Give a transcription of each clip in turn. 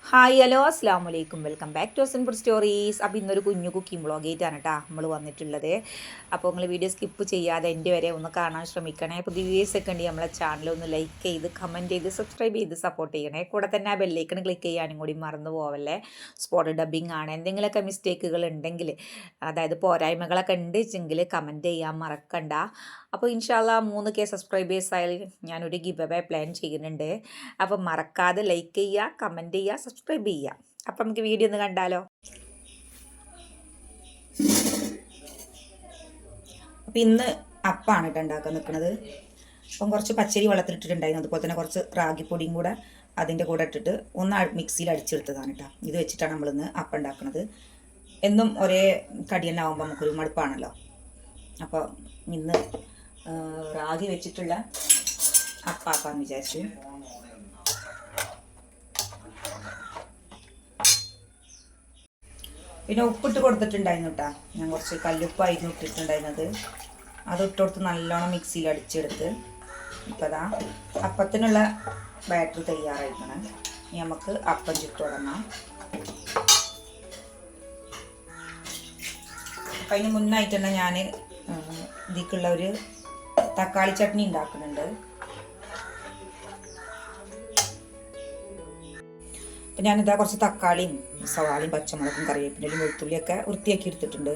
Hi hello അസ്സാം വലൈക്കും welcome back to simple stories. അപ്പോൾ ഇന്നൊരു കുഞ്ഞു കുക്കിംഗ് വ്ളോഗായിട്ടാണ് കേട്ടോ നമ്മൾ വന്നിട്ടുള്ളത്. അപ്പോൾ നിങ്ങൾ വീഡിയോ സ്കിപ്പ് ചെയ്യാതെ എൻ്റെ വരെ ഒന്ന് കാണാൻ ശ്രമിക്കണേ. പുതിയ വീഡിയോസൊക്കെ ഉണ്ടെങ്കിൽ നമ്മളെ ചാനൽ ഒന്ന് ലൈക്ക് ചെയ്ത് കമൻറ്റ് ചെയ്ത് സബ്സ്ക്രൈബ് ചെയ്ത് സപ്പോർട്ട് ചെയ്യണേ. കൂടെ തന്നെ ആ ബെല്ലൈക്കൺ ക്ലിക്ക് ചെയ്യാനും കൂടി മറന്നു പോവല്ലേ. സ്പോട്ട് ഡബ്ബിംഗ് ആണ്. എന്തെങ്കിലുമൊക്കെ മിസ്റ്റേക്കുകൾ ഉണ്ടെങ്കിൽ, അതായത് പോരായ്മകളൊക്കെ ഉണ്ടെങ്കിൽ കമൻറ്റ് ചെയ്യാൻ മറക്കണ്ട. അപ്പോൾ ഇൻഷാല്ലാ 3K സബ്സ്ക്രൈബേഴ്സ് ആയാലും ഞാനൊരു ഗിവ് അവേ പ്ലാൻ ചെയ്യുന്നുണ്ട്. അപ്പോൾ മറക്കാതെ ലൈക്ക് ചെയ്യുക, കമൻറ്റ് ചെയ്യുക, സബ്സ്ക്രൈബ് ചെയ്യുക. അപ്പം നമുക്ക് വീഡിയോ ഒന്ന് കണ്ടാലോ. അപ്പം ഇന്ന് അപ്പാണ് കേട്ടോ ഉണ്ടാക്കാൻ നിൽക്കുന്നത്. അപ്പം കുറച്ച് പച്ചരി വെള്ളത്തിലിട്ടിട്ടുണ്ടായിരുന്നു, അതുപോലെ തന്നെ കുറച്ച് റാഗിപ്പൊടിയും കൂടെ അതിൻ്റെ കൂടെ ഇട്ടിട്ട് ഒന്ന് മിക്സിയിൽ അടിച്ചെടുത്തതാണ് കേട്ടോ. ഇത് വെച്ചിട്ടാണ് നമ്മളിന്ന് അപ്പം ഉണ്ടാക്കുന്നത്. എന്നും ഒരേ കടി തന്നെ ആകുമ്പോൾ നമുക്കൊരു മടുപ്പാണല്ലോ. അപ്പോൾ ഇന്ന് റാഗി വെച്ചിട്ടുള്ള അപ്പാക്കാന്ന് വിചാരിച്ചു. പിന്നെ ഉപ്പിട്ട് കൊടുത്തിട്ടുണ്ടായിരുന്നു കേട്ടോ. ഞാൻ കുറച്ച് കല്ലുപ്പായിരുന്നു ഇട്ടിട്ടുണ്ടായിരുന്നത്. അത് ഇട്ടുകൊടുത്ത് നല്ലോണം മിക്സിയിൽ അടിച്ചെടുത്ത് ഇപ്പം അതാ അപ്പത്തിനുള്ള ബാറ്റർ തയ്യാറായിരിക്കണം. ഇനി നമുക്ക് അപ്പം ചുട്ട് തുടങ്ങാം. അപ്പം അതിന് മുന്നായിട്ട് തന്നെ ഞാൻ ഇതിക്കുള്ള ഒരു തക്കാളി ചട്നി ഉണ്ടാക്കുന്നുണ്ട്. അപ്പം ഞാനിതാ കുറച്ച് തക്കാളിയും സവാളയും പച്ചമുളകും കറിവേപ്പിൻ്റെയും വെളുത്തുള്ളിയൊക്കെ വൃത്തിയാക്കി എടുത്തിട്ടുണ്ട്.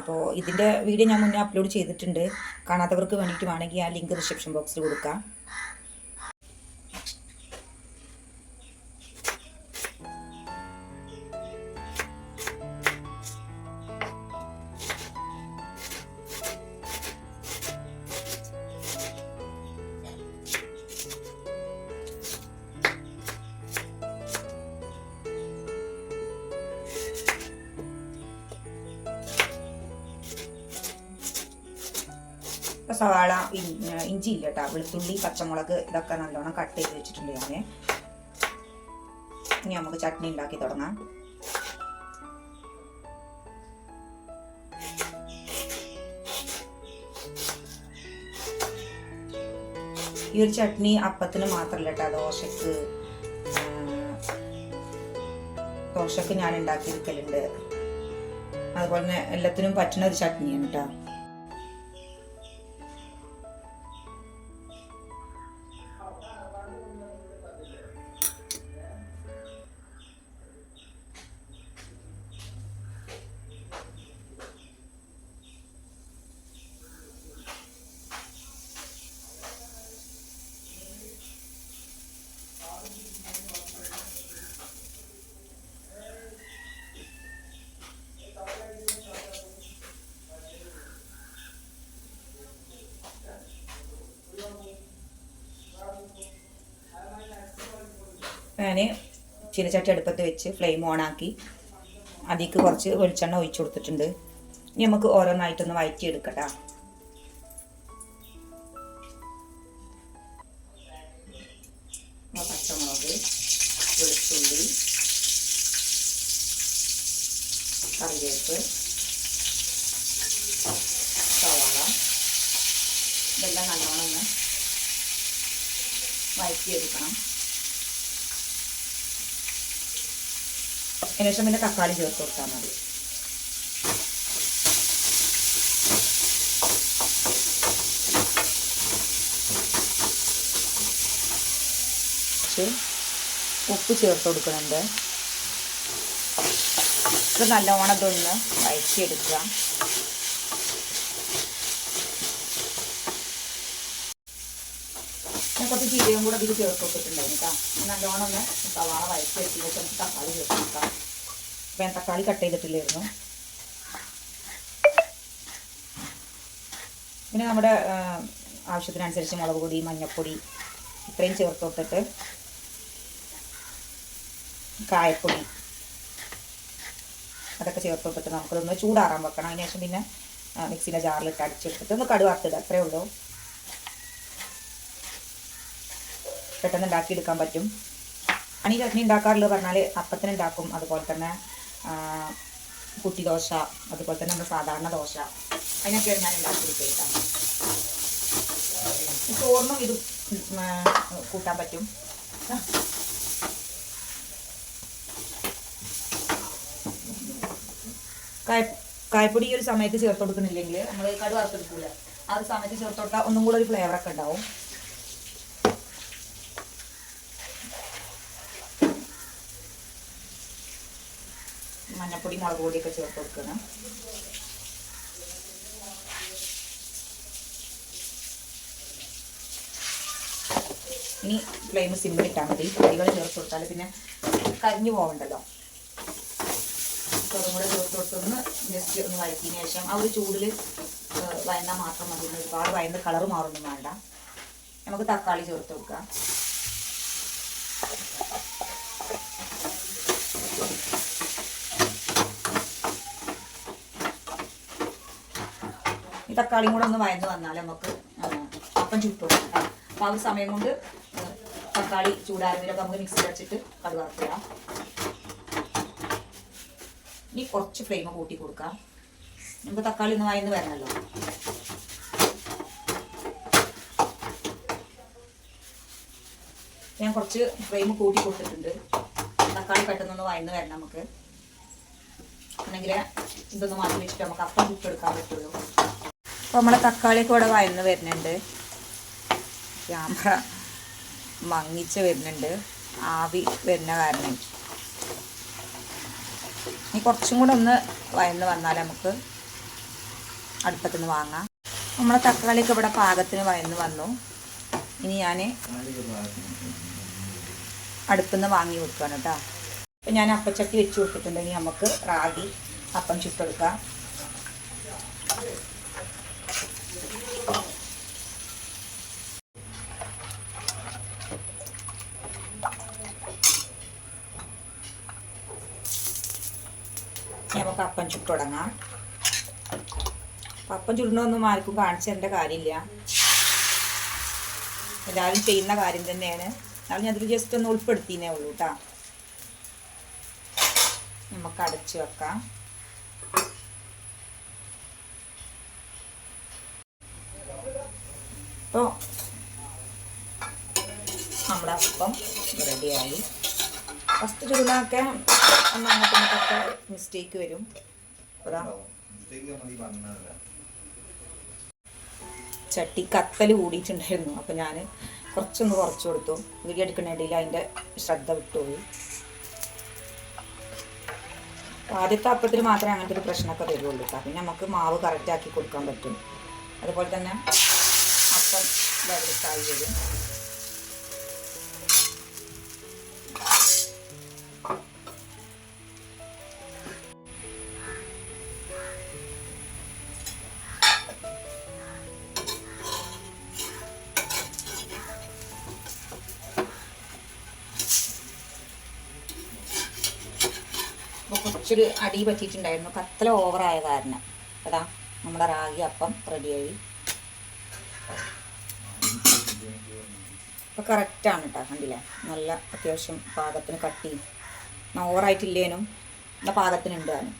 അപ്പോൾ ഇതിൻ്റെ വീഡിയോ ഞാൻ മുന്നേ അപ്ലോഡ് ചെയ്തിട്ടുണ്ട്. കാണാത്തവർക്ക് വേണ്ടിയിട്ട് വേണമെങ്കിൽ ആ ലിങ്ക് ഡിസ്ക്രിപ്ഷൻ ബോക്സിൽ കൊടുക്കാം. സവാള, ഇഞ്ചി ഇല്ല കേട്ടോ, വെളുത്തുള്ളി, പച്ചമുളക് ഇതൊക്കെ നല്ലോണം കട്ട് ചെയ്ത് വെച്ചിട്ടുണ്ട് ഞാൻ. ഇനി നമുക്ക് ചട്നി ഉണ്ടാക്കി തുടങ്ങാം. ഈ ഒരു ചട്നി അപ്പത്തിന് മാത്രമല്ല കേട്ടോ, ദോശക്ക് ഞാൻ ഉണ്ടാക്കിയെടുക്കലുണ്ട്. അതുപോലെ തന്നെ എല്ലാത്തിനും പറ്റുന്ന ഒരു ചട്നിയാണ് കേട്ടോ. ഞാൻ ചീനച്ചട്ടി അടുപ്പത്ത് വെച്ച് ഫ്ലെയിം ഓണാക്കി അതിലേക്ക് കുറച്ച് വെളിച്ചെണ്ണ ഒഴിച്ചു കൊടുത്തിട്ടുണ്ട്. ഇനി നമുക്ക് ഓരോന്നായിട്ടൊന്ന് വഴറ്റിയെടുക്കട്ടോ. പച്ചമുളക്, വെളുത്തുള്ളി, കറിവേപ്പ്, സവാള ഇതെല്ലാം നല്ലോണം ഒന്ന് വഴറ്റിയെടുക്കണം. അതിനുശേഷം പിന്നെ തക്കാളി ചേർത്ത് കൊടുത്താൽ മതി. ഉപ്പ് ചേർത്ത് കൊടുക്കുന്നുണ്ട്. ഇത് നല്ലോണം ഇതൊന്ന് വഴറ്റിയെടുക്കുക. ഞാൻ കുറച്ച് ജീരകം കൂടെ ഇതിൽ ചേർത്ത് കൊടുത്തിട്ടുണ്ടായിരുന്നു കേട്ടോ. നല്ലോണം ഒന്ന് സവാള വഴറ്റിയെടുത്തിട്ട് നമുക്ക് തക്കാളി ചേർത്ത് കൊടുക്കാം. അപ്പം ഞാൻ തക്കാളി കട്ട് ചെയ്തിട്ടില്ലായിരുന്നു. പിന്നെ നമ്മുടെ ആവശ്യത്തിനനുസരിച്ച് മുളക് പൊടി, മഞ്ഞൾപ്പൊടി ഇത്രയും ചേർത്ത് കൊടുത്തിട്ട് കായപ്പൊടി അതൊക്കെ ചേർത്ത് കൊടുത്തിട്ട് നമുക്കതൊന്ന് ചൂടാറാൻ വെക്കണം. അതിന് ശേഷം പിന്നെ മിക്സിയുടെ ജാറിലിട്ട് അടിച്ചെടുത്തിട്ട് ഒന്ന് കടുക് വറുത്തിടുക. അത്രയേ ഉള്ളൂ. പെട്ടെന്ന് ഉണ്ടാക്കിയെടുക്കാൻ പറ്റും. അണി ചട്നി ഉണ്ടാക്കാറുള്ളത് പറഞ്ഞാൽ അപ്പത്തിന് ഉണ്ടാക്കും, അതുപോലെ തന്നെ കുട്ടി ദോശ, അതുപോലെ തന്നെ നമ്മുടെ സാധാരണ ദോശ, അതിനൊക്കെയാണ് ഞാൻ ഉണ്ടാക്കിയെടുക്കുക. ചോറിനും ഇത് കൂട്ടാൻ പറ്റും. കായ കായപ്പൊടി ഈ ഒരു സമയത്ത് ചേർത്ത് കൊടുക്കണില്ലെങ്കിൽ നമ്മൾ കടുക് വറുത്തെടുക്കൂല. ആ ഒരു സമയത്ത് ചേർത്ത് കൊടുത്താൽ ഒന്നും കൂടെ ഒരു ഫ്ലേവറൊക്കെ ഉണ്ടാവും. മഞ്ഞപ്പൊടി മുളക് പൊടിയൊക്കെ ചേർത്ത് കൊടുക്കണം. ഇനി ഫ്ലെയിം സിമ്മിലിട്ടാൽ മതി. പൊടികൾ ചേർത്ത് കൊടുത്താൽ പിന്നെ കരിഞ്ഞു പോകണ്ടല്ലോ. അതും കൂടെ ചേർത്ത് കൊടുത്തൊന്ന് ജസ്റ്റ് ഒന്ന് വഴറ്റിയതിന് ശേഷം ആ ഒരു ചൂടിൽ വയന്നാൽ മാത്രം മതി. ഒരുപാട് വയന്ന് കളറ് മാറൊന്നും വേണ്ട. നമുക്ക് തക്കാളി ചേർത്ത് കൊടുക്കാം. ഈ തക്കാളിയും കൂടെ ഒന്ന് വയന്ന് വന്നാൽ നമുക്ക് അപ്പം ചുട്ടു കൊടുക്കാം. അപ്പോൾ ആ ഒരു സമയം കൊണ്ട് തക്കാളി ചൂടാകുന്നതിലൊക്കെ നമുക്ക് മിക്സി വെച്ചിട്ട് കടുക് വറുത്തിടാം. ഇനി കുറച്ച് ഫ്ലെയിം കൂട്ടി കൊടുക്കാം. നമുക്ക് തക്കാളി ഒന്ന് വയന്ന് വരണമല്ലോ. ഞാൻ കുറച്ച് ഫ്ലെയിം കൂട്ടി കൊടുത്തിട്ടുണ്ട്. തക്കാളി പെട്ടെന്നൊന്ന് വയന്ന് വരണം നമുക്ക്. അല്ലെങ്കിൽ ഇതൊന്ന് മാറ്റി വെച്ചിട്ട് നമുക്ക് അപ്പം ചുട്ടെടുക്കാൻ പറ്റുള്ളൂ. അപ്പോൾ നമ്മളെ തക്കാളിയൊക്കെ ഇവിടെ വയന്ന് വരുന്നുണ്ട്. ക്യാമറ മങ്ങിച്ച് വരുന്നുണ്ട് ആവി വരുന്ന കാരണം. ഇനി കുറച്ചും കൂടെ ഒന്ന് വയന്ന് വന്നാൽ നമുക്ക് അടുപ്പത്തുനിന്ന് വാങ്ങാം. നമ്മളെ തക്കാളിയൊക്കെ ഇവിടെ പാകത്തിന് വയന്ന് വന്നു. ഇനി ഞാൻ അടുപ്പിൽ നിന്ന് വാങ്ങി വെക്കുകയാണ് കേട്ടോ. അപ്പം ഞാൻ അപ്പച്ചട്ടി വെച്ച് കൊടുത്തിട്ടുണ്ടെങ്കിൽ നമുക്ക് റാഗി അപ്പം ചുട്ടെടുക്കാം. നമുക്ക് അപ്പം ചുട്ട് തുടങ്ങാം. അപ്പം ചുടണമൊന്നും ആർക്കും കാണിച്ചു തരേണ്ട കാര്യമില്ല. എല്ലാവരും ചെയ്യുന്ന കാര്യം തന്നെയാണ്. എന്നാലും ഞാൻ അതിൽ ജസ്റ്റ് ഒന്ന് ഉൾപ്പെടുത്തിയേ ഉള്ളൂ കേട്ടോ. നമുക്ക് അടച്ചു വെക്കാം. അപ്പോൾ നമ്മുടെ അപ്പം റെഡിയായി. ഫസ്റ്റ് ചുടുന്നതൊക്കെ അങ്ങോട്ടൊക്കെ മിസ്റ്റേക്ക് വരും. അതാ ചട്ടി കത്തൽ കൂടിയിട്ടുണ്ടായിരുന്നു. അപ്പം ഞാൻ കുറച്ചൊന്ന് കുറച്ച് കൊടുത്തു. വീഡിയോ എടുക്കണേണ്ടിൽ അതിൻ്റെ ശ്രദ്ധ വിട്ടുപോയി. ആദ്യത്തെ അപ്പത്തിന് മാത്രമേ അങ്ങനത്തെ ഒരു പ്രശ്നമൊക്കെ വരുള്ളൂ. പിന്നെ നമുക്ക് മാവ് കറക്റ്റാക്കി കൊടുക്കാൻ പറ്റും. അതുപോലെ തന്നെ അപ്പം ലെവലിക്കായി വരും. അപ്പോൾ കുറച്ചൊരു അടി പറ്റിയിട്ടുണ്ടായിരുന്നു. കത്തല ഓവറായ കാരണം. അതാ നമ്മുടെ റാഗി അപ്പം റെഡിയായി. അപ്പോൾ കറക്റ്റാണ് കേട്ടോ. കണ്ടില്ലേ, നല്ല അത്യാവശ്യം പാകത്തിന് കട്ടിയും ഓവറായിട്ടില്ലേനും നല്ല പാകത്തിനുണ്ട് താനും.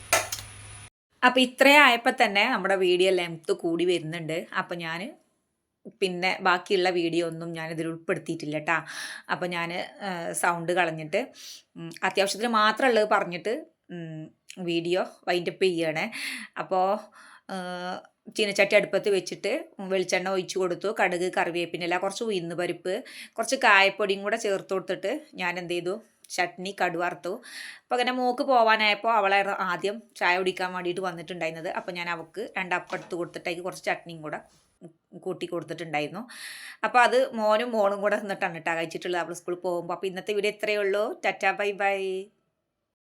അപ്പോൾ ഇത്രയും ആയപ്പോൾ തന്നെ നമ്മുടെ വീഡിയോ ലെങ്ത്ത് കൂടി വരുന്നുണ്ട്. അപ്പോൾ ഞാൻ പിന്നെ ബാക്കിയുള്ള വീഡിയോ ഒന്നും ഞാനിതിൽ ഉൾപ്പെടുത്തിയിട്ടില്ല കേട്ടോ. അപ്പോൾ ഞാൻ സൗണ്ട് കളഞ്ഞിട്ട് അത്യാവശ്യത്തിന് മാത്രമുള്ളത് പറഞ്ഞിട്ട് വീഡിയോ വൈൻഡപ്പ് ചെയ്യണേ. അപ്പോൾ ചീനച്ചട്ടി അടുപ്പത്ത് വെച്ചിട്ട് വെളിച്ചെണ്ണ ഒഴിച്ചു കൊടുത്തു. കടുക്, കറിവേപ്പിനില, കുറച്ച് ഉഴുന്ന് പരിപ്പ്, കുറച്ച് കായപ്പൊടിയും കൂടെ ചേർത്ത് കൊടുത്തിട്ട് ഞാൻ എന്ത് ചെയ്തു, ചട്നി കടുക് വറുത്തു. അപ്പോൾ അങ്ങനെ മോക്ക് പോകാനായപ്പോൾ അവളെ ആദ്യം ചായ കുടിക്കാൻ വേണ്ടിയിട്ട് വന്നിട്ടുണ്ടായിരുന്നത്. അപ്പോൾ ഞാൻ അവൾക്ക് 2 അപ്പം എടുത്ത് കൊടുത്തിട്ടേക്ക് കുറച്ച് ചട്നിയും കൂടെ കൂട്ടി കൊടുത്തിട്ടുണ്ടായിരുന്നു. അപ്പോൾ അത് മോനും മോളും കൂടെ നിന്നിട്ടാണ് കേട്ടോ കഴിച്ചിട്ടുള്ളത് അവൾ സ്കൂളിൽ പോകുമ്പോൾ. അപ്പോൾ ഇന്നത്തെ വീഡിയോ ഇത്രയേ ഉള്ളൂ. Tata bye bye.